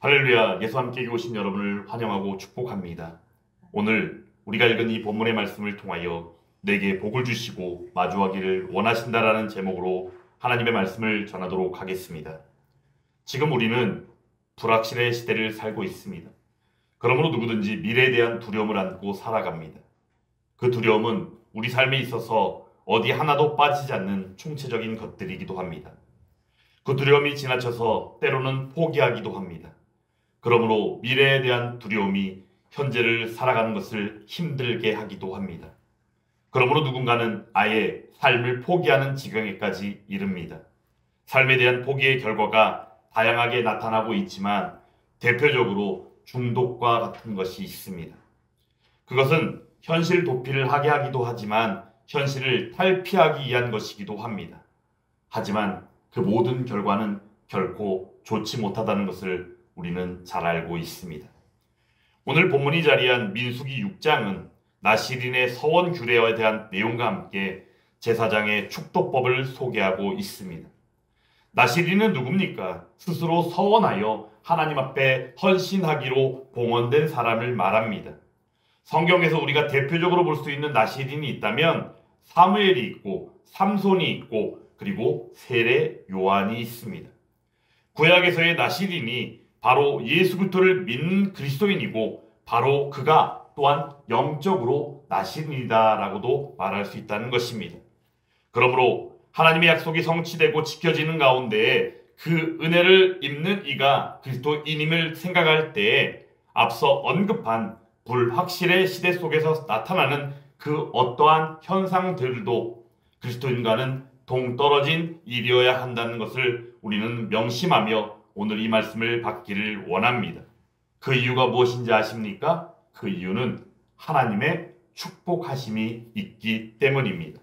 할렐루야, 예수 함께 오신 여러분을 환영하고 축복합니다. 오늘 우리가 읽은 이 본문의 말씀을 통하여 내게 복을 주시고 마주하기를 원하신다라는 제목으로 하나님의 말씀을 전하도록 하겠습니다. 지금 우리는 불확실의 시대를 살고 있습니다. 그러므로 누구든지 미래에 대한 두려움을 안고 살아갑니다. 그 두려움은 우리 삶에 있어서 어디 하나도 빠지지 않는 총체적인 것들이기도 합니다. 그 두려움이 지나쳐서 때로는 포기하기도 합니다. 그러므로 미래에 대한 두려움이 현재를 살아가는 것을 힘들게 하기도 합니다. 그러므로 누군가는 아예 삶을 포기하는 지경에까지 이릅니다. 삶에 대한 포기의 결과가 다양하게 나타나고 있지만 대표적으로 중독과 같은 것이 있습니다. 그것은 현실 도피를 하게 하기도 하지만 현실을 탈피하기 위한 것이기도 합니다. 하지만 그 모든 결과는 결코 좋지 못하다는 것을 우리는 잘 알고 있습니다. 오늘 본문이 자리한 민수기 6장은 나시린의 서원 규례에 대한 내용과 함께 제사장의 축도법을 소개하고 있습니다. 나시린은 누굽니까? 스스로 서원하여 하나님 앞에 헌신하기로 봉헌된 사람을 말합니다. 성경에서 우리가 대표적으로 볼 수 있는 나시린이 있다면 사무엘이 있고 삼손이 있고 그리고 세례 요한이 있습니다. 구약에서의 나시린이 바로 예수 그리스도를 믿는 그리스도인이고 바로 그가 또한 영적으로 나시린이다라고도 말할 수 있다는 것입니다. 그러므로 하나님의 약속이 성취되고 지켜지는 가운데 그 은혜를 입는 이가 그리스도인임을 생각할 때에 앞서 언급한 불확실의 시대 속에서 나타나는 그 어떠한 현상들도 그리스도인과는 동떨어진 일이어야 한다는 것을 우리는 명심하며 오늘 이 말씀을 받기를 원합니다. 그 이유가 무엇인지 아십니까? 그 이유는 하나님의 축복하심이 있기 때문입니다.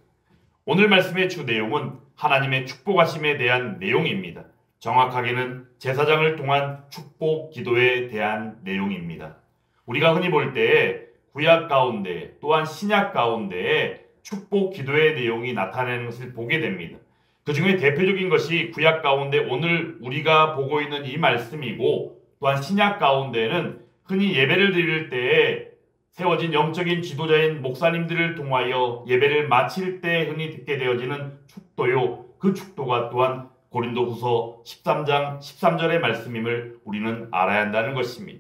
오늘 말씀의 주 내용은 하나님의 축복하심에 대한 내용입니다. 정확하게는 제사장을 통한 축복 기도에 대한 내용입니다. 우리가 흔히 볼 때 구약 가운데 또한 신약 가운데에 축복 기도의 내용이 나타나는 것을 보게 됩니다. 그 중에 대표적인 것이 구약 가운데 오늘 우리가 보고 있는 이 말씀이고 또한 신약 가운데는 흔히 예배를 드릴 때에 세워진 영적인 지도자인 목사님들을 통하여 예배를 마칠 때 흔히 듣게 되어지는 축도요. 그 축도가 또한 고린도후서 13장 13절의 말씀임을 우리는 알아야 한다는 것입니다.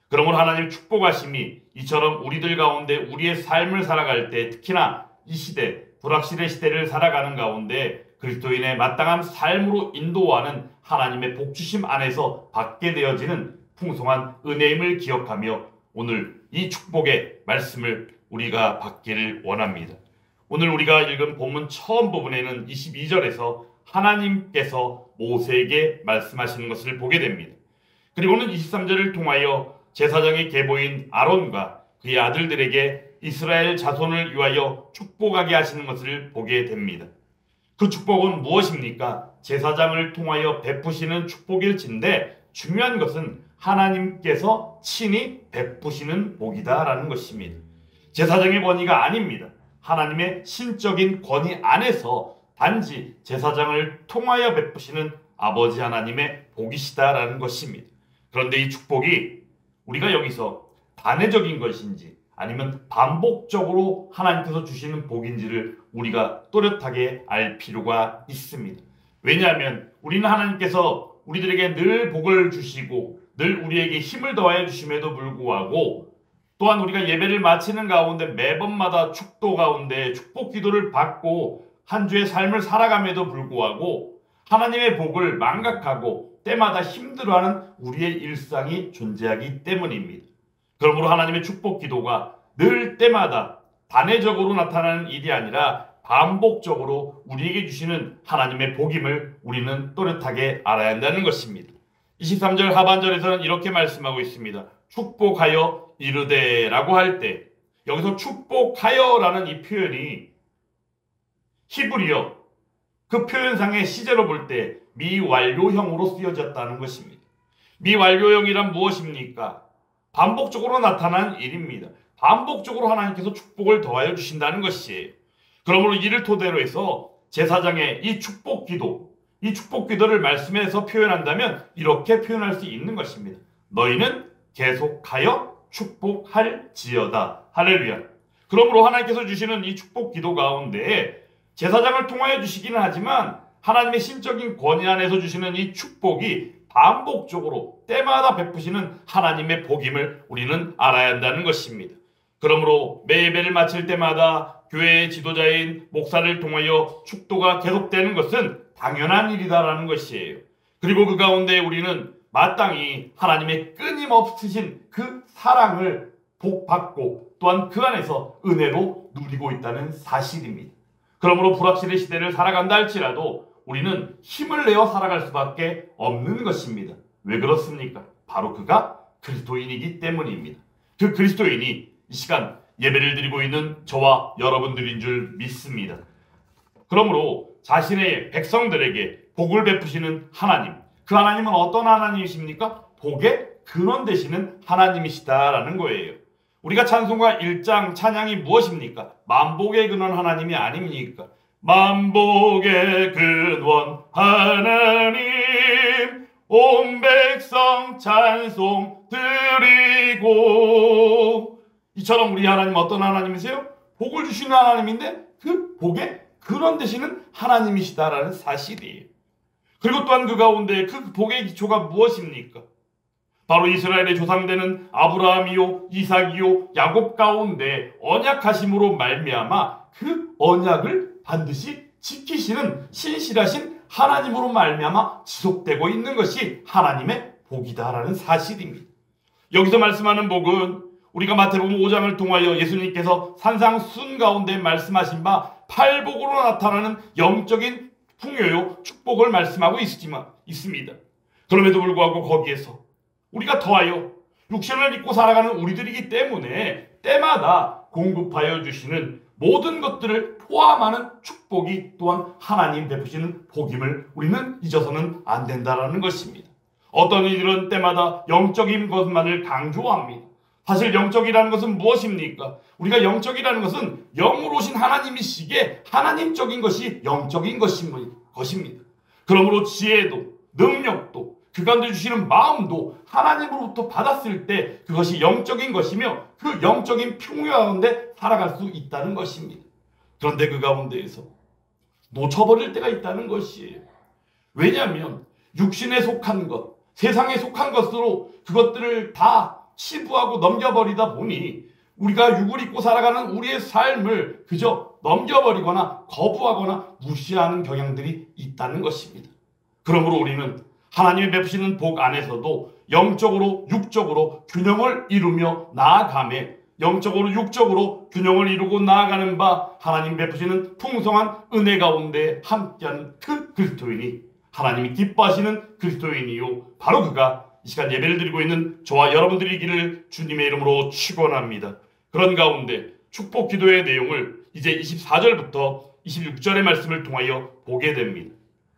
그러므로 하나님의 축복하심이 이처럼 우리들 가운데 우리의 삶을 살아갈 때 특히나 이 시대, 불확실의 시대를 살아가는 가운데 그리스도인의 마땅한 삶으로 인도하는 하나님의 복주심 안에서 받게 되어지는 풍성한 은혜임을 기억하며 오늘 이 축복의 말씀을 우리가 받기를 원합니다. 오늘 우리가 읽은 본문 처음 부분에는 22절에서 하나님께서 모세에게 말씀하시는 것을 보게 됩니다. 그리고는 23절을 통하여 제사장의 계보인 아론과 그의 아들들에게 이스라엘 자손을 위하여 축복하게 하시는 것을 보게 됩니다. 그 축복은 무엇입니까? 제사장을 통하여 베푸시는 축복일진데 중요한 것은 하나님께서 친히 베푸시는 복이다라는 것입니다. 제사장의 권위가 아닙니다. 하나님의 신적인 권위 안에서 단지 제사장을 통하여 베푸시는 아버지 하나님의 복이시다라는 것입니다. 그런데 이 축복이 우리가 여기서 단회적인 것인지 아니면 반복적으로 하나님께서 주시는 복인지를 우리가 또렷하게 알 필요가 있습니다. 왜냐하면 우리는 하나님께서 우리들에게 늘 복을 주시고 늘 우리에게 힘을 더하여 주심에도 불구하고 또한 우리가 예배를 마치는 가운데 매번마다 축도 가운데 축복 기도를 받고 한 주의 삶을 살아감에도 불구하고 하나님의 복을 망각하고 때마다 힘들어하는 우리의 일상이 존재하기 때문입니다. 그러므로 하나님의 축복 기도가 늘 때마다 단회적으로 나타나는 일이 아니라 반복적으로 우리에게 주시는 하나님의 복임을 우리는 또렷하게 알아야 한다는 것입니다. 23절 하반절에서는 이렇게 말씀하고 있습니다. 축복하여 이르되라고 할 때 여기서 축복하여라는 이 표현이 히브리어 그 표현상의 시제로 볼 때 미완료형으로 쓰여졌다는 것입니다. 미완료형이란 무엇입니까? 반복적으로 나타난 일입니다. 반복적으로 하나님께서 축복을 더하여 주신다는 것이에요. 그러므로 이를 토대로 해서 제사장의 이 축복 기도를 말씀에서 표현한다면 이렇게 표현할 수 있는 것입니다. 너희는 계속하여 축복할지어다. 할렐루야. 그러므로 하나님께서 주시는 이 축복 기도 가운데 제사장을 통하여 주시기는 하지만 하나님의 신적인 권위 안에서 주시는 이 축복이 반복적으로 때마다 베푸시는 하나님의 복임을 우리는 알아야 한다는 것입니다. 그러므로 매 예배를 마칠 때마다 교회의 지도자인 목사를 통하여 축도가 계속되는 것은 당연한 일이다라는 것이에요. 그리고 그 가운데 우리는 마땅히 하나님의 끊임없으신 그 사랑을 복받고 또한 그 안에서 은혜로 누리고 있다는 사실입니다. 그러므로 불확실의 시대를 살아간다 할지라도 우리는 힘을 내어 살아갈 수밖에 없는 것입니다. 왜 그렇습니까? 바로 그가 그리스도인이기 때문입니다. 그 그리스도인이 이 시간 예배를 드리고 있는 저와 여러분들인 줄 믿습니다. 그러므로 자신의 백성들에게 복을 베푸시는 하나님, 그 하나님은 어떤 하나님이십니까? 복의 근원 되시는 하나님이시다라는 거예요. 우리가 찬송가 1장 찬양이 무엇입니까? 만복의 근원 하나님이 아닙니까? 만복의 근원 하나님 온 백성 찬송 드리고, 이처럼 우리 하나님 어떤 하나님이세요? 복을 주시는 하나님인데 그 복의 근원 되시는 하나님이시다라는 사실이에요. 그리고 또한 그 가운데 그 복의 기초가 무엇입니까? 바로 이스라엘의 조상되는 아브라함이요 이삭이요 야곱 가운데 언약하심으로 말미암아 그 언약을 반드시 지키시는 신실하신 하나님으로 말미암아 지속되고 있는 것이 하나님의 복이다라는 사실입니다. 여기서 말씀하는 복은 우리가 마태복음 5장을 통하여 예수님께서 산상순 가운데 말씀하신 바 팔복으로 나타나는 영적인 풍요요 축복을 말씀하고 있습니다. 그럼에도 불구하고 거기에서 우리가 더하여 육신을 입고 살아가는 우리들이기 때문에 때마다 공급하여 주시는 모든 것들을 포함하는 축복이 또한 하나님 베푸시는 복임을 우리는 잊어서는 안 된다는 것입니다. 어떤 이들은 때마다 영적인 것만을 강조합니다. 사실 영적이라는 것은 무엇입니까? 우리가 영적이라는 것은 영으로 오신 하나님이시기에 하나님적인 것이 영적인 것입니다. 그러므로 지혜도 능력도 그 가운데 주시는 마음도 하나님으로부터 받았을 때 그것이 영적인 것이며 그 영적인 풍요 가운데 살아갈 수 있다는 것입니다. 그런데 그 가운데에서 놓쳐버릴 때가 있다는 것이에요. 왜냐하면 육신에 속한 것, 세상에 속한 것으로 그것들을 다 치부하고 넘겨버리다 보니 우리가 육을 입고 살아가는 우리의 삶을 그저 넘겨버리거나 거부하거나 무시하는 경향들이 있다는 것입니다. 그러므로 우리는 하나님이 베푸시는 복 안에서도 영적으로 육적으로 균형을 이루며 나아가며 영적으로 육적으로 균형을 이루고 나아가는 바 하나님 베푸시는 풍성한 은혜 가운데 함께하는 그 그리스도인이 하나님이 기뻐하시는 그리스도인이요 바로 그가 이 시간 예배를 드리고 있는 저와 여러분들이기를 주님의 이름으로 축원합니다. 그런 가운데 축복 기도의 내용을 이제 24절부터 26절의 말씀을 통하여 보게 됩니다.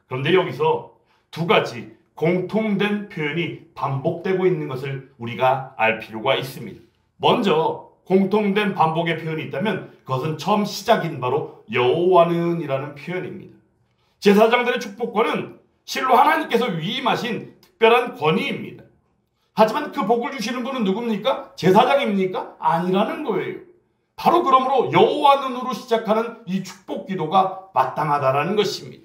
그런데 여기서 두 가지 공통된 표현이 반복되고 있는 것을 우리가 알 필요가 있습니다. 먼저 공통된 반복의 표현이 있다면 그것은 처음 시작인 바로 여호와는 이라는 표현입니다. 제사장들의 축복권은 실로 하나님께서 위임하신 특별한 권위입니다. 하지만 그 복을 주시는 분은 누굽니까? 제사장입니까? 아니라는 거예요. 바로 그러므로 여호와는으로 시작하는 이 축복 기도가 마땅하다라는 것입니다.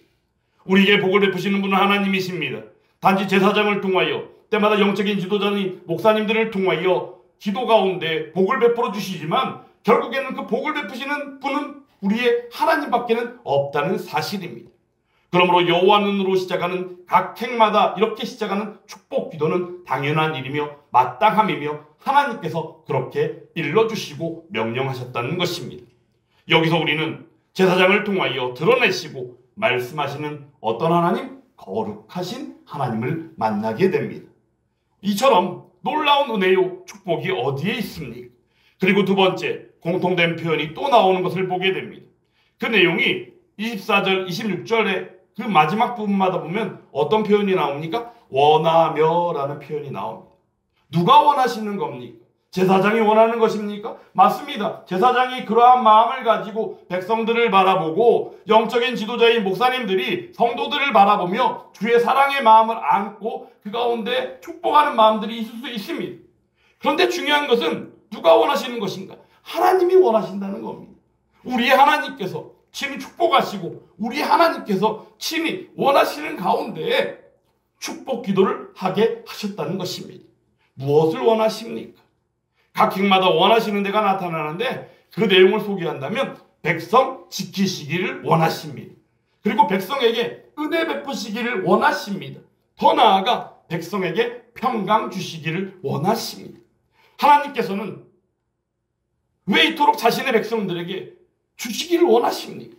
우리에게 복을 베푸시는 분은 하나님이십니다. 단지 제사장을 통하여 때마다 영적인 지도자인 목사님들을 통하여 기도 가운데 복을 베풀어 주시지만 결국에는 그 복을 베푸시는 분은 우리의 하나님밖에는 없다는 사실입니다. 그러므로 여호와는으로 시작하는 각 행마다 이렇게 시작하는 축복 기도는 당연한 일이며 마땅함이며 하나님께서 그렇게 일러주시고 명령하셨다는 것입니다. 여기서 우리는 제사장을 통하여 드러내시고 말씀하시는 어떤 하나님? 거룩하신 하나님을 만나게 됩니다. 이처럼 놀라운 은혜요 축복이 어디에 있습니까? 그리고 두 번째 공통된 표현이 또 나오는 것을 보게 됩니다. 그 내용이 24절, 26절에 그 마지막 부분마다 보면 어떤 표현이 나옵니까? 원하며라는 표현이 나옵니다. 누가 원하시는 겁니까? 제사장이 원하는 것입니까? 맞습니다. 제사장이 그러한 마음을 가지고 백성들을 바라보고 영적인 지도자인 목사님들이 성도들을 바라보며 주의 사랑의 마음을 안고 그 가운데 축복하는 마음들이 있을 수 있습니다. 그런데 중요한 것은 누가 원하시는 것인가? 하나님이 원하신다는 겁니다. 우리 하나님께서 친히 축복하시고 우리 하나님께서 친히 원하시는 가운데 축복 기도를 하게 하셨다는 것입니다. 무엇을 원하십니까? 각 행마다 원하시는 데가 나타나는데 그 내용을 소개한다면 백성 지키시기를 원하십니다. 그리고 백성에게 은혜 베푸시기를 원하십니다. 더 나아가 백성에게 평강 주시기를 원하십니다. 하나님께서는 왜 이토록 자신의 백성들에게 주시기를 원하십니까?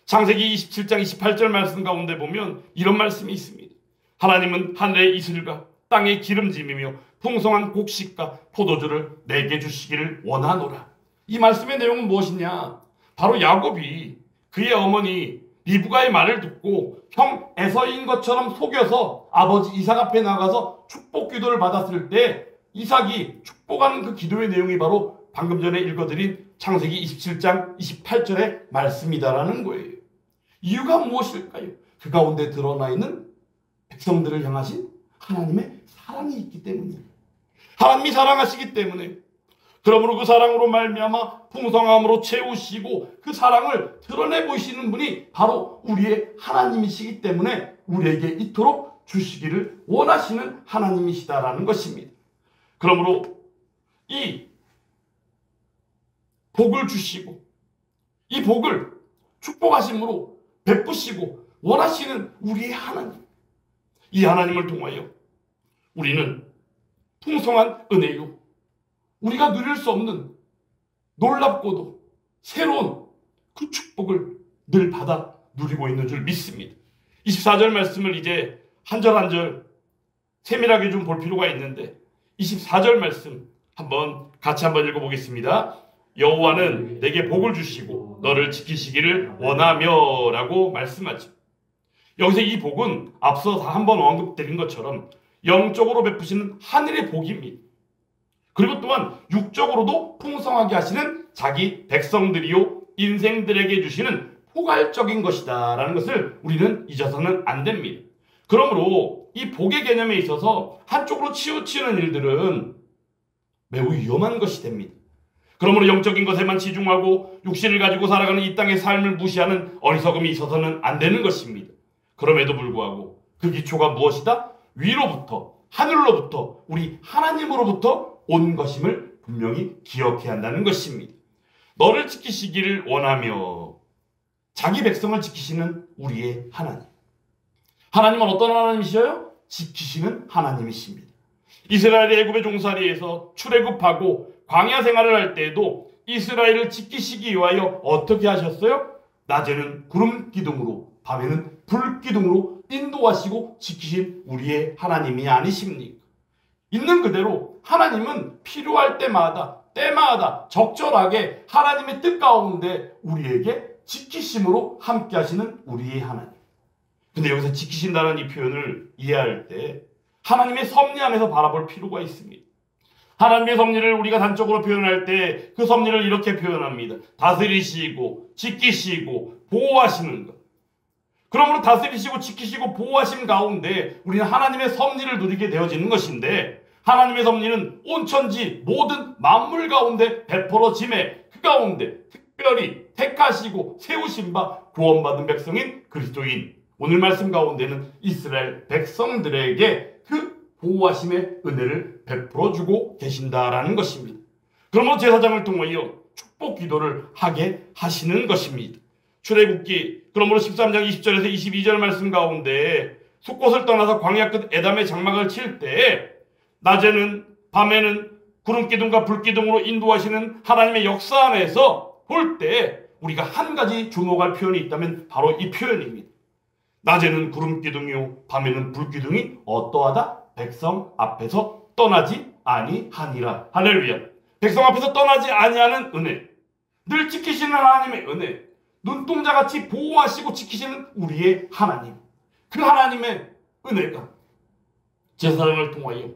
창세기 27장 28절 말씀 가운데 보면 이런 말씀이 있습니다. 하나님은 하늘의 이슬과 땅의 기름짐이며 풍성한 곡식과 포도주를 내게 주시기를 원하노라. 이 말씀의 내용은 무엇이냐? 바로 야곱이 그의 어머니 리브가의 말을 듣고 형 에서인 것처럼 속여서 아버지 이삭 앞에 나가서 축복 기도를 받았을 때 이삭이 축복하는 그 기도의 내용이 바로 방금 전에 읽어드린 창세기 27장 28절의 말씀이다라는 거예요. 이유가 무엇일까요? 그 가운데 드러나 있는 백성들을 향하신 하나님의 사랑이 있기 때문입니다. 하나님이 사랑하시기 때문에 그러므로 그 사랑으로 말미암아 풍성함으로 채우시고 그 사랑을 드러내 보이시는 분이 바로 우리의 하나님이시기 때문에 우리에게 이토록 주시기를 원하시는 하나님이시다라는 것입니다. 그러므로 이 복을 주시고 이 복을 축복하심으로 베푸시고 원하시는 우리의 하나님, 이 하나님을 통하여 우리는 풍성한 은혜요, 우리가 누릴 수 없는 놀랍고도 새로운 그 축복을 늘 받아 누리고 있는 줄 믿습니다. 24절 말씀을 이제 한 절 한 절 세밀하게 좀 볼 필요가 있는데 24절 말씀 같이 한번 읽어보겠습니다. 여호와는 내게 복을 주시고 너를 지키시기를 원하며 라고 말씀하죠. 여기서 이 복은 앞서 다 한번 언급드린 것처럼 영적으로 베푸시는 하늘의 복입니다. 그리고 또한 육적으로도 풍성하게 하시는 자기 백성들이요 인생들에게 주시는 포괄적인 것이다 라는 것을 우리는 잊어서는 안 됩니다. 그러므로 이 복의 개념에 있어서 한쪽으로 치우치는 일들은 매우 위험한 것이 됩니다. 그러므로 영적인 것에만 치중하고 육신을 가지고 살아가는 이 땅의 삶을 무시하는 어리석음이 있어서는 안 되는 것입니다. 그럼에도 불구하고 그 기초가 무엇이다? 위로부터, 하늘로부터, 우리 하나님으로부터 온 것임을 분명히 기억해야 한다는 것입니다. 너를 지키시기를 원하며 자기 백성을 지키시는 우리의 하나님. 하나님은 어떤 하나님이셔요? 지키시는 하나님이십니다. 이스라엘의 애굽의 종살이에서 출애굽하고 광야 생활을 할 때에도 이스라엘을 지키시기 위하여 어떻게 하셨어요? 낮에는 구름 기둥으로, 밤에는 불 기둥으로 인도하시고 지키신 우리의 하나님이 아니십니까? 있는 그대로 하나님은 필요할 때마다, 때마다 적절하게 하나님의 뜻 가운데 우리에게 지키심으로 함께 하시는 우리의 하나님. 근데 여기서 지키신다는 이 표현을 이해할 때 하나님의 섭리 안에서 바라볼 필요가 있습니다. 하나님의 섭리를 우리가 단적으로 표현할 때 그 섭리를 이렇게 표현합니다. 다스리시고 지키시고 보호하시는 것. 그러므로 다스리시고 지키시고 보호하심 가운데 우리는 하나님의 섭리를 누리게 되어지는 것인데 하나님의 섭리는 온 천지 모든 만물 가운데 베풀어짐에 그 가운데 특별히 택하시고 세우신 바 구원받은 백성인 그리스도인 오늘 말씀 가운데는 이스라엘 백성들에게 그 보호하심의 은혜를 베풀어주고 계신다라는 것입니다. 그러므로 제사장을 통하여 축복 기도를 하게 하시는 것입니다. 출애굽기 그러므로 13장 20절에서 22절 말씀 가운데 숫곳을 떠나서 광야 끝 에담의 장막을 칠 때 낮에는 밤에는 구름기둥과 불기둥으로 인도하시는 하나님의 역사 안에서 볼 때 우리가 한 가지 주목할 표현이 있다면 바로 이 표현입니다. 낮에는 구름기둥이요 밤에는 불기둥이 어떠하다? 백성 앞에서 떠나지 아니하니라. 할렐루야. 백성 앞에서 떠나지 아니하는 은혜, 늘 지키시는 하나님의 은혜, 눈동자같이 보호하시고 지키시는 우리의 하나님, 그 하나님의 은혜가 제사장을 통하여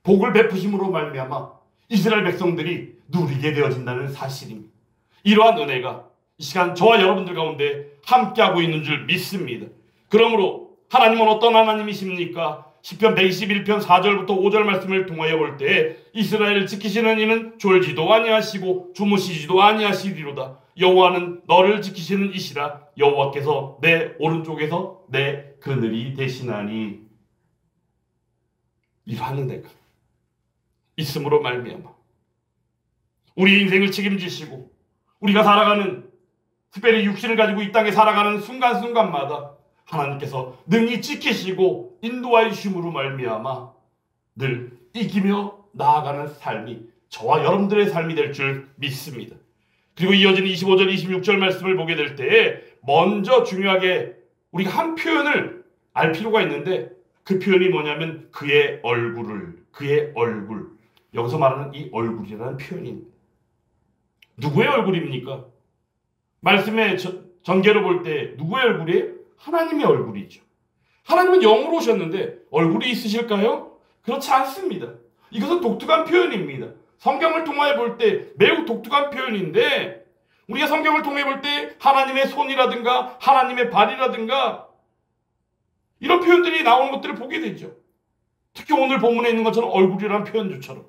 복을 베푸심으로 말미암아 이스라엘 백성들이 누리게 되어진다는 사실입니다. 이러한 은혜가 이 시간 저와 여러분들 가운데 함께하고 있는 줄 믿습니다. 그러므로 하나님은 어떤 하나님이십니까? 시편 121편 4절부터 5절 말씀을 통하여 볼 때 이스라엘을 지키시는 이는 졸지도 아니하시고 주무시지도 아니하시리로다. 여호와는 너를 지키시는 이시라. 여호와께서 내 오른쪽에서 내 그늘이 되시나니. 이러한 은혜가 있음으로 말미암아 우리 인생을 책임지시고 우리가 살아가는, 특별히 육신을 가지고 이 땅에 살아가는 순간순간마다 하나님께서 능히 지키시고 인도하여 주심으로 말미암아 늘 이기며 나아가는 삶이 저와 여러분들의 삶이 될 줄 믿습니다. 그리고 이어지는 25절 26절 말씀을 보게 될 때 먼저 중요하게 우리가 한 표현을 알 필요가 있는데, 그 표현이 뭐냐면 그의 얼굴, 여기서 말하는 이 얼굴이라는 표현입니다. 누구의 얼굴입니까? 말씀의 전개로 볼 때 누구의 얼굴이에요? 하나님의 얼굴이죠. 하나님은 영으로 오셨는데 얼굴이 있으실까요? 그렇지 않습니다. 이것은 독특한 표현입니다. 성경을 통하여 볼 때 매우 독특한 표현인데, 우리가 성경을 통해 볼 때 하나님의 손이라든가 하나님의 발이라든가 이런 표현들이 나오는 것들을 보게 되죠. 특히 오늘 본문에 있는 것처럼 얼굴이라는 표현조차럼.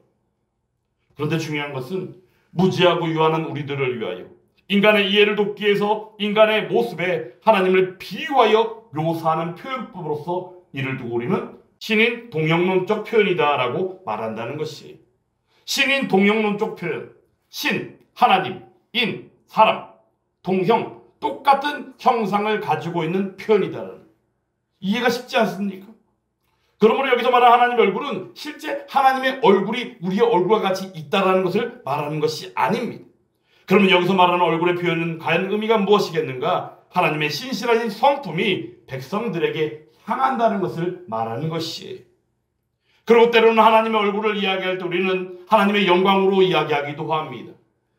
그런데 중요한 것은 무지하고 유한한 우리들을 위하여 인간의 이해를 돕기 위해서 인간의 모습에 하나님을 비유하여 묘사하는 표현법으로서 이를 두고 우리는 신인 동형론적 표현이다라고 말한다는 것이에요. 신인 동형론적 표현, 신, 하나님, 인, 사람, 동형, 똑같은 형상을 가지고 있는 표현이다라는, 이해가 쉽지 않습니까? 그러므로 여기서 말하는 하나님의 얼굴은 실제 하나님의 얼굴이 우리의 얼굴과 같이 있다는 것을 말하는 것이 아닙니다. 그러면 여기서 말하는 얼굴의 표현은 과연 의미가 무엇이겠는가? 하나님의 신실하신 성품이 백성들에게 향한다는 것을 말하는 것이에요. 그리고 때로는 하나님의 얼굴을 이야기할 때 우리는 하나님의 영광으로 이야기하기도 합니다.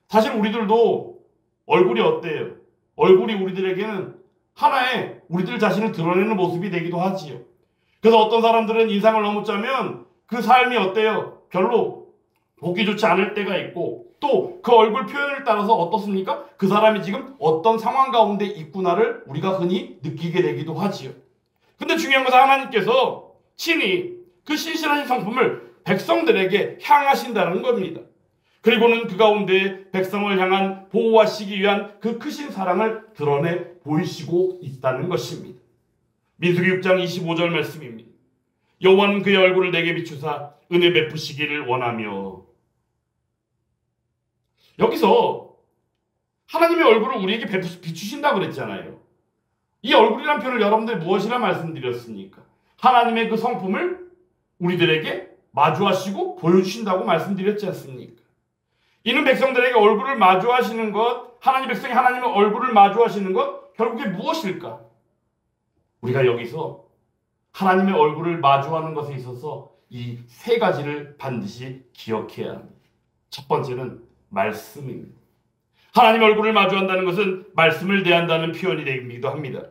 사실 우리들도 얼굴이 어때요? 얼굴이 우리들에게는 하나의 우리들 자신을 드러내는 모습이 되기도 하지요. 그래서 어떤 사람들은 인상을 너무 짜면 그 삶이 어때요? 별로 보기 좋지 않을 때가 있고, 또 그 얼굴 표현을 따라서 어떻습니까? 그 사람이 지금 어떤 상황 가운데 있구나를 우리가 흔히 느끼게 되기도 하지요. 근데 중요한 것은 하나님께서 친히 그 신실하신 성품을 백성들에게 향하신다는 겁니다. 그리고는 그 가운데 백성을 향한 보호하시기 위한 그 크신 사랑을 드러내 보이시고 있다는 것입니다. 민수기 6장 25절 말씀입니다. 여호와는 그의 얼굴을 내게 비추사 은혜 베푸시기를 원하며. 여기서 하나님의 얼굴을 우리에게 비추신다고 그랬잖아요. 이 얼굴이란 표현을 여러분들 무엇이라 말씀드렸습니까? 하나님의 그 성품을 우리들에게 마주하시고 보여주신다고 말씀드렸지 않습니까? 이는 백성들에게 얼굴을 마주하시는 것, 하나님 백성이 하나님의 얼굴을 마주하시는 것, 결국에 무엇일까? 우리가 여기서 하나님의 얼굴을 마주하는 것에 있어서 이 세 가지를 반드시 기억해야 합니다. 첫 번째는 말씀입니다. 하나님의 얼굴을 마주한다는 것은 말씀을 대한다는 표현이 되기도 합니다.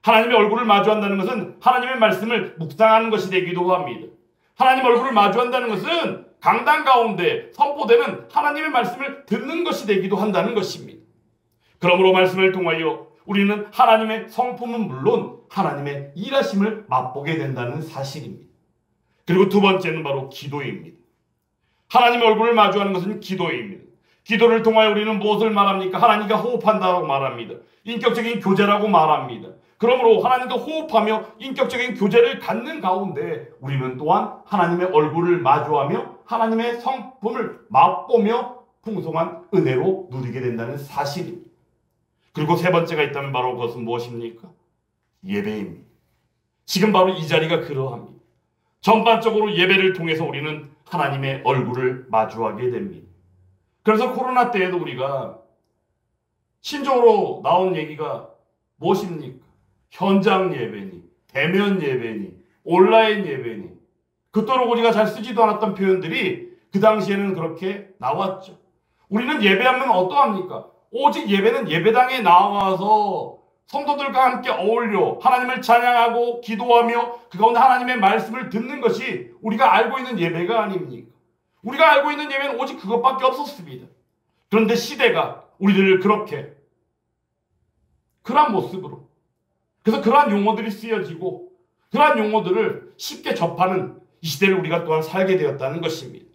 하나님의 얼굴을 마주한다는 것은 하나님의 말씀을 묵상하는 것이 되기도 합니다. 하나님의 얼굴을 마주한다는 것은 강단 가운데 선포되는 하나님의 말씀을 듣는 것이 되기도 한다는 것입니다. 그러므로 말씀을 통하여 우리는 하나님의 성품은 물론 하나님의 일하심을 맛보게 된다는 사실입니다. 그리고 두 번째는 바로 기도입니다. 하나님의 얼굴을 마주하는 것은 기도입니다. 기도를 통하여 우리는 무엇을 말합니까? 하나님과 호흡한다고 말합니다. 인격적인 교제라고 말합니다. 그러므로 하나님과 호흡하며 인격적인 교제를 갖는 가운데 우리는 또한 하나님의 얼굴을 마주하며 하나님의 성품을 맛보며 풍성한 은혜로 누리게 된다는 사실입니다. 그리고 세 번째가 있다면 바로 그것은 무엇입니까? 예배입니다. 지금 바로 이 자리가 그러합니다. 전반적으로 예배를 통해서 우리는 하나님의 얼굴을 마주하게 됩니다. 그래서 코로나 때에도 우리가 신종으로 나온 얘기가 무엇입니까? 현장 예배니, 대면 예배니, 온라인 예배니, 그토록 우리가 잘 쓰지도 않았던 표현들이 그 당시에는 그렇게 나왔죠. 우리는 예배하면 어떠합니까? 오직 예배는 예배당에 나와서 성도들과 함께 어울려 하나님을 찬양하고 기도하며 그 가운데 하나님의 말씀을 듣는 것이 우리가 알고 있는 예배가 아닙니까? 우리가 알고 있는 예배는 오직 그것밖에 없었습니다. 그런데 시대가 우리들을 그렇게 그러한 모습으로, 그래서 그러한 용어들이 쓰여지고 그러한 용어들을 쉽게 접하는 이 시대를 우리가 또한 살게 되었다는 것입니다.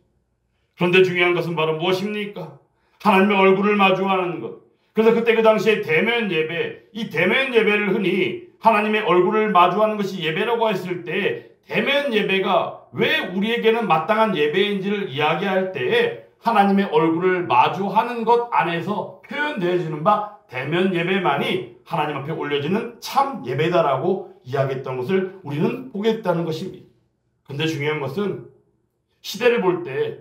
그런데 중요한 것은 바로 무엇입니까? 하나님의 얼굴을 마주하는 것. 그래서 그때 그 당시에 대면 예배, 이 대면 예배를 흔히 하나님의 얼굴을 마주하는 것이 예배라고 했을 때, 대면 예배가 왜 우리에게는 마땅한 예배인지를 이야기할 때에 하나님의 얼굴을 마주하는 것 안에서 표현되어지는 바 대면 예배만이 하나님 앞에 올려지는 참 예배다라고 이야기했던 것을 우리는 보게 됐다는 것입니다. 그런데 중요한 것은 시대를 볼 때,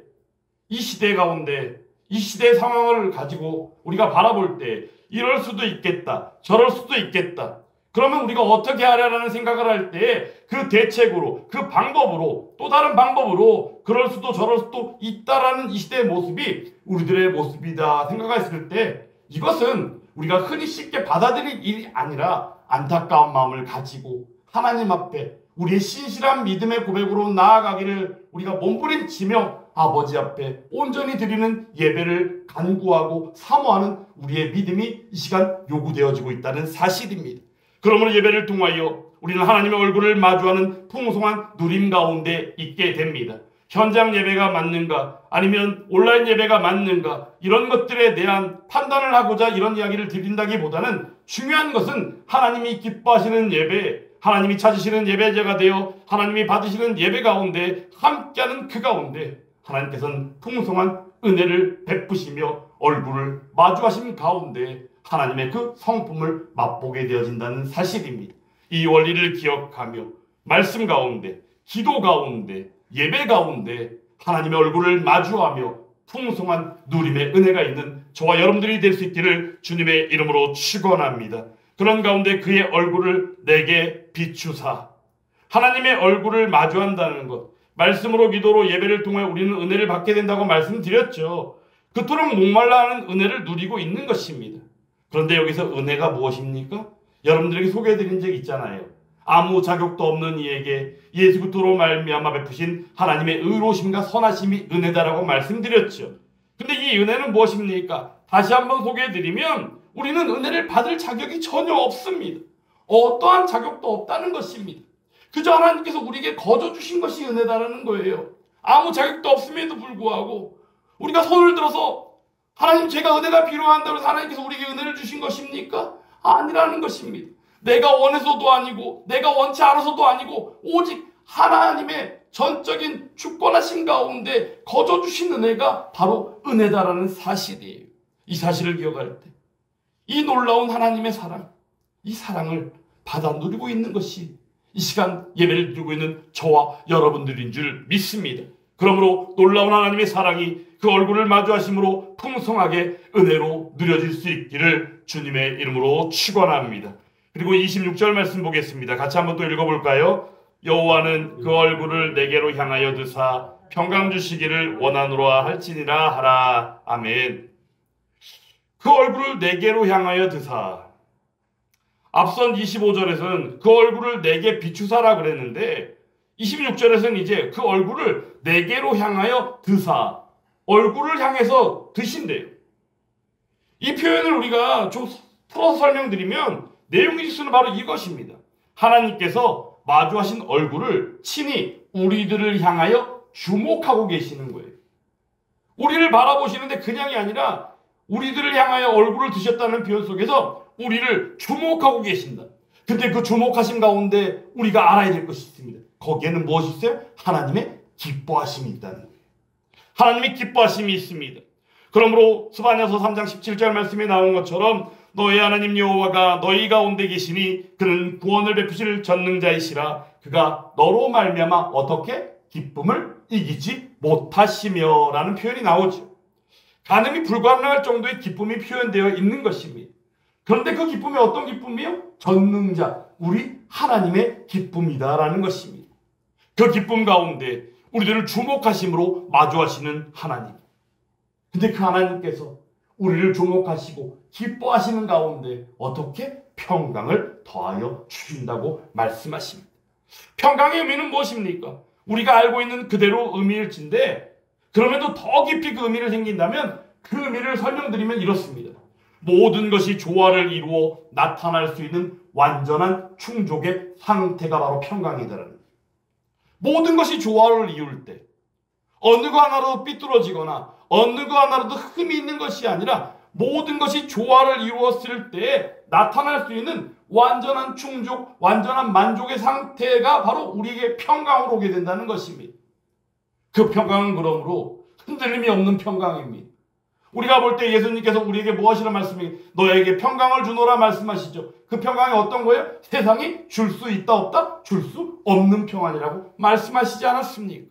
이 시대 가운데 이 시대의 상황을 가지고 우리가 바라볼 때 이럴 수도 있겠다, 저럴 수도 있겠다. 그러면 우리가 어떻게 하려는 생각을 할 때 그 대책으로, 그 방법으로, 또 다른 방법으로 그럴 수도 저럴 수도 있다라는 이 시대의 모습이 우리들의 모습이다 생각했을 때, 이것은 우리가 흔히 쉽게 받아들일 일이 아니라 안타까운 마음을 가지고 하나님 앞에 우리의 신실한 믿음의 고백으로 나아가기를 우리가 몸부림치며 아버지 앞에 온전히 드리는 예배를 간구하고 사모하는 우리의 믿음이 이 시간 요구되어지고 있다는 사실입니다. 그러므로 예배를 통하여 우리는 하나님의 얼굴을 마주하는 풍성한 누림 가운데 있게 됩니다. 현장 예배가 맞는가, 아니면 온라인 예배가 맞는가, 이런 것들에 대한 판단을 하고자 이런 이야기를 드린다기보다는 중요한 것은 하나님이 기뻐하시는 예배, 하나님이 찾으시는 예배자가 되어 하나님이 받으시는 예배 가운데 함께하는 그 가운데 하나님께서는 풍성한 은혜를 베푸시며 얼굴을 마주하신 가운데 하나님의 그 성품을 맛보게 되어진다는 사실입니다. 이 원리를 기억하며 말씀 가운데, 기도 가운데, 예배 가운데 하나님의 얼굴을 마주하며 풍성한 누림의 은혜가 있는 저와 여러분들이 될 수 있기를 주님의 이름으로 축원합니다. 그런 가운데 그의 얼굴을 내게 비추사, 하나님의 얼굴을 마주한다는 것, 말씀으로 기도로 예배를 통해 우리는 은혜를 받게 된다고 말씀드렸죠. 그토록 목말라 하는 은혜를 누리고 있는 것입니다. 그런데 여기서 은혜가 무엇입니까? 여러분들에게 소개해드린 적 있잖아요. 아무 자격도 없는 이에게 예수 그리스도로 말미암아 베푸신 하나님의 의로우심과 선하심이 은혜다라고 말씀드렸죠. 근데 이 은혜는 무엇입니까? 다시 한번 소개해드리면 우리는 은혜를 받을 자격이 전혀 없습니다. 어떠한 자격도 없다는 것입니다. 그저 하나님께서 우리에게 거저 주신 것이 은혜다라는 거예요. 아무 자격도 없음에도 불구하고 우리가 손을 들어서 하나님, 제가 은혜가 필요한다고 해서 하나님께서 우리에게 은혜를 주신 것입니까? 아니라는 것입니다. 내가 원해서도 아니고 내가 원치 않아서도 아니고 오직 하나님의 전적인 주권하신 가운데 거저 주신 은혜가 바로 은혜다라는 사실이에요. 이 사실을 기억할 때 이 놀라운 하나님의 사랑, 이 사랑을 받아 누리고 있는 것이 이 시간 예배를 드리고 있는 저와 여러분들인 줄 믿습니다. 그러므로 놀라운 하나님의 사랑이 그 얼굴을 마주하심으로 풍성하게 은혜로 누려질 수 있기를 주님의 이름으로 축원합니다. 그리고 26절 말씀 보겠습니다. 같이 한번 또 읽어볼까요? 여호와는 그 얼굴을 내게로 향하여 드사 평강 주시기를 원하노라 할지니라 하라. 아멘. 그 얼굴을 내게로 향하여 드사. 앞선 25절에서는 그 얼굴을 내게 비추사라 그랬는데 26절에서는 이제 그 얼굴을 내게로 향하여 드사, 얼굴을 향해서 드신대요. 이 표현을 우리가 좀 풀어서 설명드리면 내용의 지수는 바로 이것입니다. 하나님께서 마주하신 얼굴을 친히 우리들을 향하여 주목하고 계시는 거예요. 우리를 바라보시는데 그냥이 아니라 우리들을 향하여 얼굴을 드셨다는 표현 속에서 우리를 주목하고 계신다. 근데 그 주목하심 가운데 우리가 알아야 될 것이 있습니다. 거기에는 무엇이 있어요? 하나님의 기뻐하심이 있다는 거예요. 하나님의 기뻐하심이 있습니다. 그러므로 스바냐서 3장 17절 말씀에 나온 것처럼 너의 하나님 여호와가 너희 가운데 계시니 그는 구원을 베푸실 전능자이시라. 그가 너로 말미암아 어떻게 기쁨을 이기지 못하시며 라는 표현이 나오죠. 가늠이 불가능할 정도의 기쁨이 표현되어 있는 것입니다. 그런데 그 기쁨이 어떤 기쁨이요? 전능자, 우리 하나님의 기쁨이다라는 것입니다. 그 기쁨 가운데 우리들을 주목하심으로 마주하시는 하나님. 근데 그 하나님께서 우리를 주목하시고 기뻐하시는 가운데 어떻게 평강을 더하여 주신다고 말씀하십니다. 평강의 의미는 무엇입니까? 우리가 알고 있는 그대로 의미일진데 그럼에도 더 깊이 그 의미를 생긴다면 그 의미를 설명드리면 이렇습니다. 모든 것이 조화를 이루어 나타날 수 있는 완전한 충족의 상태가 바로 평강이다라는. 모든 것이 조화를 이룰 때 어느 거 하나라도 삐뚤어지거나 어느 거 하나라도 흠이 있는 것이 아니라 모든 것이 조화를 이루었을 때 나타날 수 있는 완전한 충족, 완전한 만족의 상태가 바로 우리에게 평강으로 오게 된다는 것입니다. 그 평강은 그러므로 흔들림이 없는 평강입니다. 우리가 볼 때 예수님께서 우리에게 무엇이라 말씀이 너에게 평강을 주노라 말씀하시죠. 그 평강이 어떤 거예요? 세상이 줄 수 있다 없다? 줄 수 없는 평안이라고 말씀하시지 않았습니까?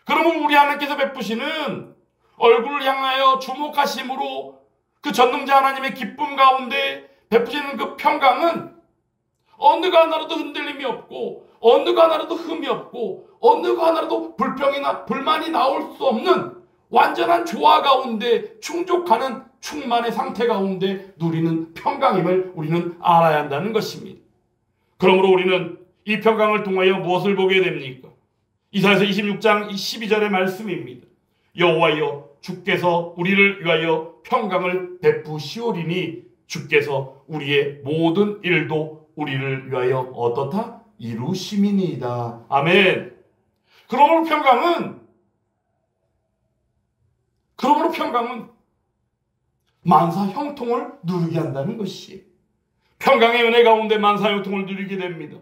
그러면 우리 하나님께서 베푸시는 얼굴을 향하여 주목하심으로 그 전능자 하나님의 기쁨 가운데 베푸시는 그 평강은 어느 거 하나라도 흔들림이 없고 어느 거 하나라도 흠이 없고 어느 거 하나라도 불평이나 불만이 나올 수 없는 완전한 조화 가운데 충족하는 충만의 상태 가운데 누리는 평강임을 우리는 알아야 한다는 것입니다. 그러므로 우리는 이 평강을 통하여 무엇을 보게 됩니까? 이사야서 26장 12절의 말씀입니다. 여호와여 주께서 우리를 위하여 평강을 베푸시오리니 주께서 우리의 모든 일도 우리를 위하여 어떻다? 이루심이니이다. 아멘. 그러므로 평강은 만사 형통을 누리게 한다는 것이 평강의 은혜 가운데 만사 형통을 누리게 됩니다.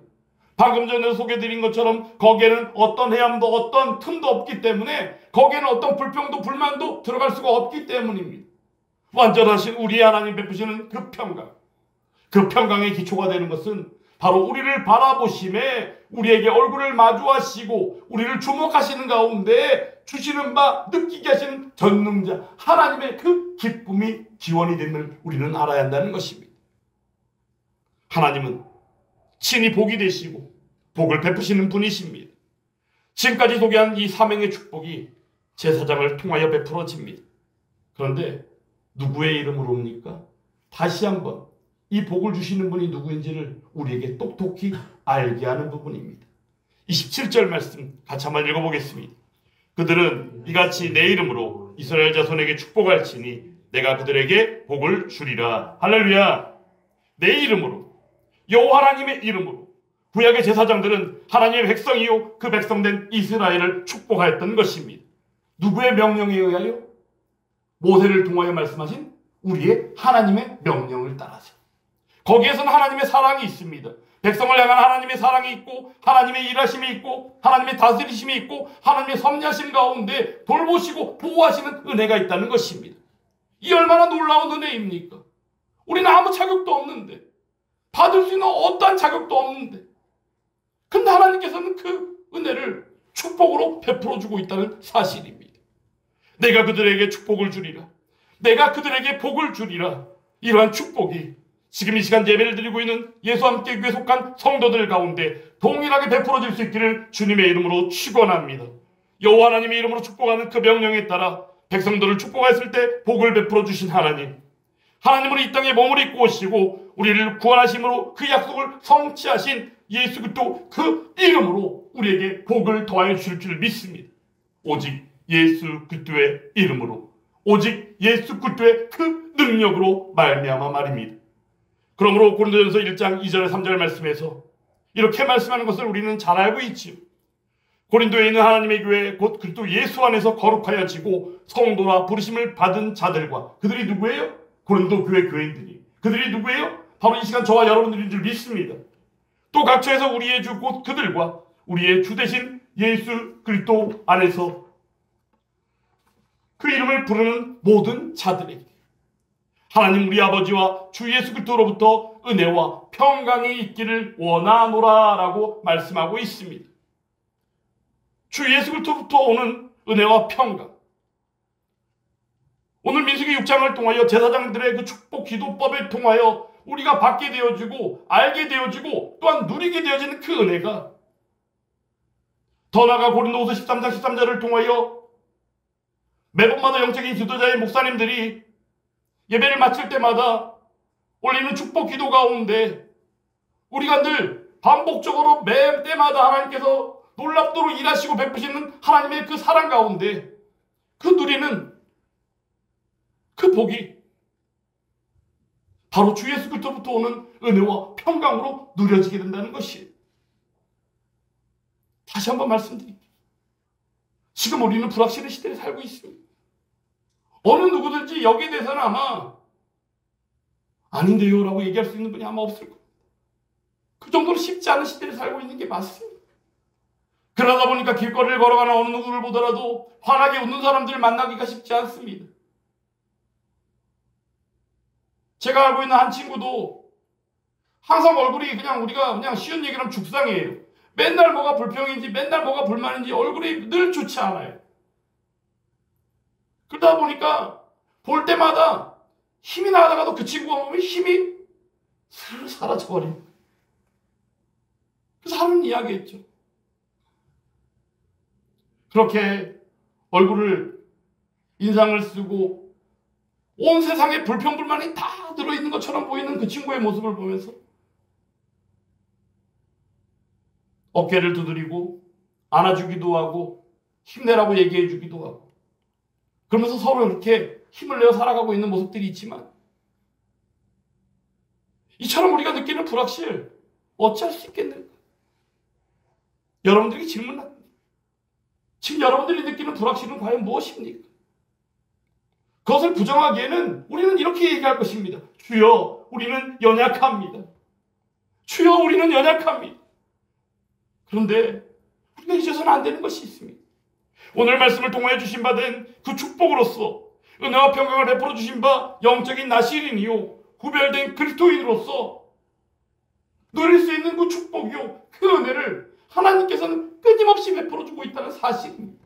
방금 전에 소개드린 것처럼 거기에는 어떤 해함도 어떤 틈도 없기 때문에 거기에는 어떤 불평도 불만도 들어갈 수가 없기 때문입니다. 완전하신 우리 하나님 베푸시는 그 평강, 그 평강의 기초가 되는 것은 바로 우리를 바라보심에 우리에게 얼굴을 마주하시고 우리를 주목하시는 가운데 주시는 바 느끼게 하시는 전능자 하나님의 그 기쁨이 기원이 됨을 우리는 알아야 한다는 것입니다. 하나님은 친히 복이 되시고 복을 베푸시는 분이십니다. 지금까지 소개한 이 삼행의 축복이 제사장을 통하여 베풀어집니다. 그런데 누구의 이름으로 옵니까? 다시 한번 이 복을 주시는 분이 누구인지를 우리에게 똑똑히 알게 하는 부분입니다. 27절 말씀 같이 한번 읽어보겠습니다. 그들은 이같이 내 이름으로 이스라엘 자손에게 축복할지니 내가 그들에게 복을 주리라. 할렐루야. 내 이름으로, 여호와 하나님의 이름으로 구약의 제사장들은 하나님의 백성이요 그 백성된 이스라엘을 축복하였던 것입니다. 누구의 명령에 의하여? 모세를 통하여 말씀하신 우리의 하나님의 명령을 따라서. 거기에서는 하나님의 사랑이 있습니다. 백성을 향한 하나님의 사랑이 있고 하나님의 일하심이 있고 하나님의 다스리심이 있고 하나님의 섭리하심 가운데 돌보시고 보호하시는 은혜가 있다는 것입니다. 이 얼마나 놀라운 은혜입니까? 우리는 아무 자격도 없는데 받을 수 있는 어떠한 자격도 없는데 근데 하나님께서는 그 은혜를 축복으로 베풀어주고 있다는 사실입니다. 내가 그들에게 축복을 주리라. 내가 그들에게 복을 주리라. 이러한 축복이 지금 이 시간 예배를 드리고 있는 예수와 함께 교회에 속한 성도들 가운데 동일하게 베풀어질 수 있기를 주님의 이름으로 축원합니다. 여호와 하나님의 이름으로 축복하는 그 명령에 따라 백성들을 축복했을 때 복을 베풀어 주신 하나님, 하나님으로 이 땅에 몸을 입고 오시고 우리를 구원하심으로 그 약속을 성취하신 예수 그리스도 그 이름으로 우리에게 복을 더하여 주실 줄 믿습니다. 오직 예수 그리스도의 이름으로, 오직 예수 그리스도의 그 능력으로 말미암아 말입니다. 그러므로 고린도전서 1장 2절 3절 말씀에서 이렇게 말씀하는 것을 우리는 잘 알고 있지요. 고린도에 있는 하나님의 교회 곧 그리스도 예수 안에서 거룩하여지고 성도라 부르심을 받은 자들과 그들이 누구예요? 고린도 교회 교인들이. 그들이 누구예요? 바로 이 시간 저와 여러분들인 줄 믿습니다. 또 각처에서 우리의 주 곧 그들과 우리의 주 되신 예수 그리스도 안에서 그 이름을 부르는 모든 자들에게 하나님 우리 아버지와 주 예수 그리스도로부터 은혜와 평강이 있기를 원하노라 라고 말씀하고 있습니다. 주 예수 그리스도로부터 오는 은혜와 평강. 오늘 민수기 6장을 통하여 제사장들의 그 축복 기도법을 통하여 우리가 받게 되어지고 알게 되어지고 또한 누리게 되어지는 그 은혜가 더 나아가 고린도후서 13장 13절을 통하여 매번마다 영적인 지도자의 목사님들이 예배를 마칠 때마다 올리는 축복 기도 가운데 우리가 늘 반복적으로 매 때마다 하나님께서 놀랍도록 일하시고 베푸시는 하나님의 그 사랑 가운데 그 누리는 그 복이 바로 주 예수 그리스도부터 오는 은혜와 평강으로 누려지게 된다는 것이에요. 다시 한번 말씀드릴게요. 지금 우리는 불확실한 시대에 살고 있습니다. 어느 누구든지 여기에 대해서는 아마 아닌데요 라고 얘기할 수 있는 분이 아마 없을 거예요. 그 정도로 쉽지 않은 시대를 살고 있는 게 맞습니다. 그러다 보니까 길거리를 걸어가는 어느 누구를 보더라도 환하게 웃는 사람들을 만나기가 쉽지 않습니다. 제가 알고 있는 한 친구도 항상 얼굴이 우리가 쉬운 얘기를 하면 죽상이에요. 맨날 뭐가 불평인지 맨날 뭐가 불만인지 얼굴이 늘 좋지 않아요. 그러다 보니까 볼 때마다 힘이 나다가도 그 친구가 보면 힘이 슬 사라져버립니다. 그래서 하는 이야기했죠. 그렇게 얼굴을 인상을 쓰고 온 세상에 불평불만이 다 들어있는 것처럼 보이는 그 친구의 모습을 보면서 어깨를 두드리고 안아주기도 하고 힘내라고 얘기해주기도 하고 그러면서 서로 이렇게 힘을 내어 살아가고 있는 모습들이 있지만 이처럼 우리가 느끼는 불확실 어찌할 수 있겠는가? 여러분들에게 질문합니다. 지금 여러분들이 느끼는 불확실은 과연 무엇입니까? 그것을 부정하기에는 우리는 이렇게 얘기할 것입니다. 주여, 우리는 연약합니다. 주여, 우리는 연약합니다. 그런데 우리가 잊어서는 안 되는 것이 있습니다. 오늘 말씀을 통하여 주신 바 된 그 축복으로서 은혜와 평강을 베풀어 주신 바 영적인 나시린이요 구별된 그리스도인으로서 누릴 수 있는 그 축복이요 그 은혜를 하나님께서는 끊임없이 베풀어 주고 있다는 사실입니다.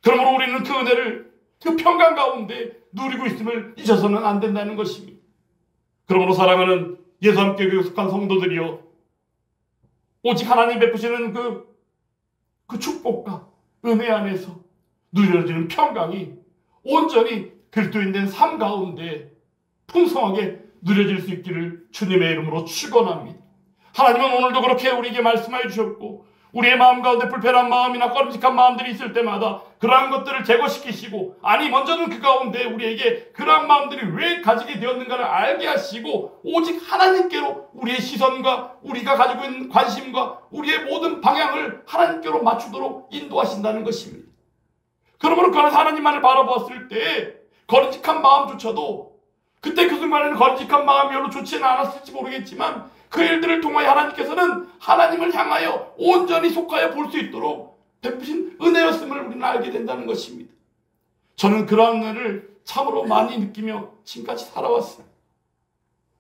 그러므로 우리는 그 은혜를 그 평강 가운데 누리고 있음을 잊어서는 안 된다는 것입니다. 그러므로 사랑하는 예수 함께 속한 성도들이여, 오직 하나님 베푸시는 그 축복과 은혜 안에서 누려지는 평강이 온전히 그리스도인된 삶 가운데 풍성하게 누려질 수 있기를 주님의 이름으로 축원합니다. 하나님은 오늘도 그렇게 우리에게 말씀하여 주셨고 우리의 마음 가운데 불편한 마음이나 꺼림직한 마음들이 있을 때마다 그러한 것들을 제거시키시고 먼저는 그 가운데 우리에게 그러한 마음들이 왜 가지게 되었는가를 알게 하시고 오직 하나님께로 우리의 시선과 우리가 가지고 있는 관심과 우리의 모든 방향을 하나님께로 맞추도록 인도하신다는 것입니다. 그러므로 그 하나님만을 바라보았을 때 거림직한 마음조차도 그때 그 순간에는 거림직한 마음이 별로 좋지는 않았을지 모르겠지만 그 일들을 통하여 하나님께서는 하나님을 향하여 온전히 속하여 볼 수 있도록 베푸신 은혜였음을 우리는 알게 된다는 것입니다. 저는 그러한 은혜를 참으로 많이 느끼며 지금까지 살아왔습니다.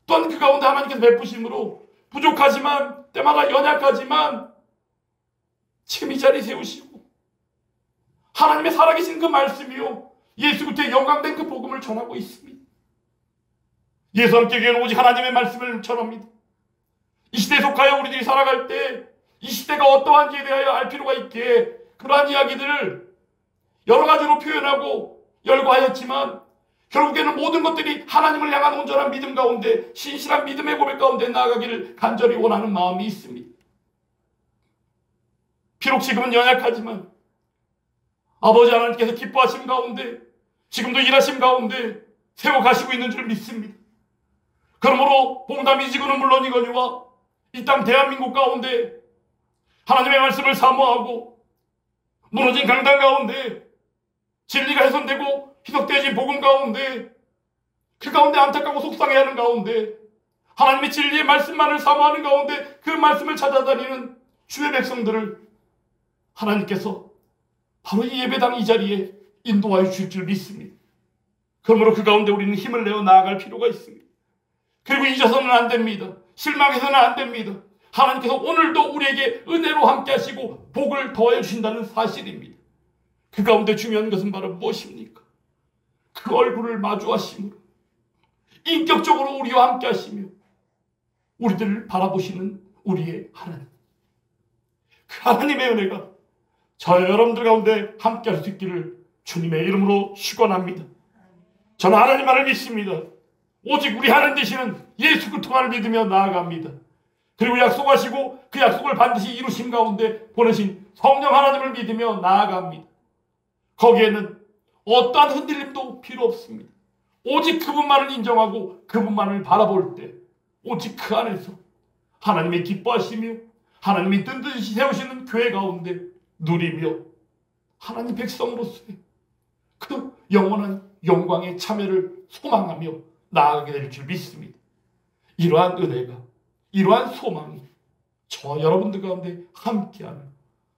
또한 그 가운데 하나님께서 베푸심으로 부족하지만 때마다 연약하지만 지금 이 자리에 세우시고 하나님의 살아계신 그 말씀이요 예수 그리스도의 영광된 그 복음을 전하고 있습니다. 예수 함께 교회는 오직 하나님의 말씀을 전합니다. 이 시대에 속하여 우리들이 살아갈 때 이 시대가 어떠한지에 대하여 알 필요가 있기에 그러한 이야기들을 여러 가지로 표현하고 열거하였지만 결국에는 모든 것들이 하나님을 향한 온전한 믿음 가운데 신실한 믿음의 고백 가운데 나아가기를 간절히 원하는 마음이 있습니다. 비록 지금은 연약하지만 아버지 하나님께서 기뻐하심 가운데 지금도 일하심 가운데 세워가시고 있는 줄 믿습니다. 그러므로 봉담이 지구는 물론이거니와 이 땅 대한민국 가운데 하나님의 말씀을 사모하고 무너진 강단 가운데 진리가 훼손되고 희석되어진 복음 가운데 그 가운데 안타깝고 속상해하는 가운데 하나님의 진리의 말씀만을 사모하는 가운데 그 말씀을 찾아다니는 주의 백성들을 하나님께서 바로 이 예배당 이 자리에 인도하여 주실 줄 믿습니다. 그러므로 그 가운데 우리는 힘을 내어 나아갈 필요가 있습니다. 그리고 잊어서는 안 됩니다. 실망해서는 안 됩니다. 하나님께서 오늘도 우리에게 은혜로 함께 하시고 복을 더해 주신다는 사실입니다. 그 가운데 중요한 것은 바로 무엇입니까? 그 얼굴을 마주하심으로 인격적으로 우리와 함께 하시며 우리들을 바라보시는 우리의 하나님, 그 하나님의 은혜가 저와 여러분들 가운데 함께 할 수 있기를 주님의 이름으로 축원합니다. 저는 하나님만을 믿습니다. 오직 우리 하나님 되시는 예수 그리스도만을 믿으며 나아갑니다. 그리고 약속하시고 그 약속을 반드시 이루심 가운데 보내신 성령 하나님을 믿으며 나아갑니다. 거기에는 어떠한 흔들림도 필요 없습니다. 오직 그분만을 인정하고 그분만을 바라볼 때 오직 그 안에서 하나님의 기뻐하시며 하나님이 든든히 세우시는 교회 가운데 누리며 하나님 백성으로서의 그 영원한 영광의 참여를 소망하며 나아가게 될 줄 믿습니다. 이러한 은혜가, 이러한 소망이 저와 여러분들 가운데 함께하는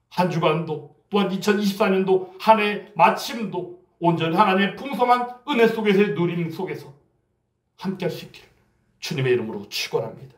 한 주간도 또한 2024년도 한 해 마침도 온전히 하나님의 풍성한 은혜 속에서의 누림 속에서 함께할 수 있기를 주님의 이름으로 축원합니다.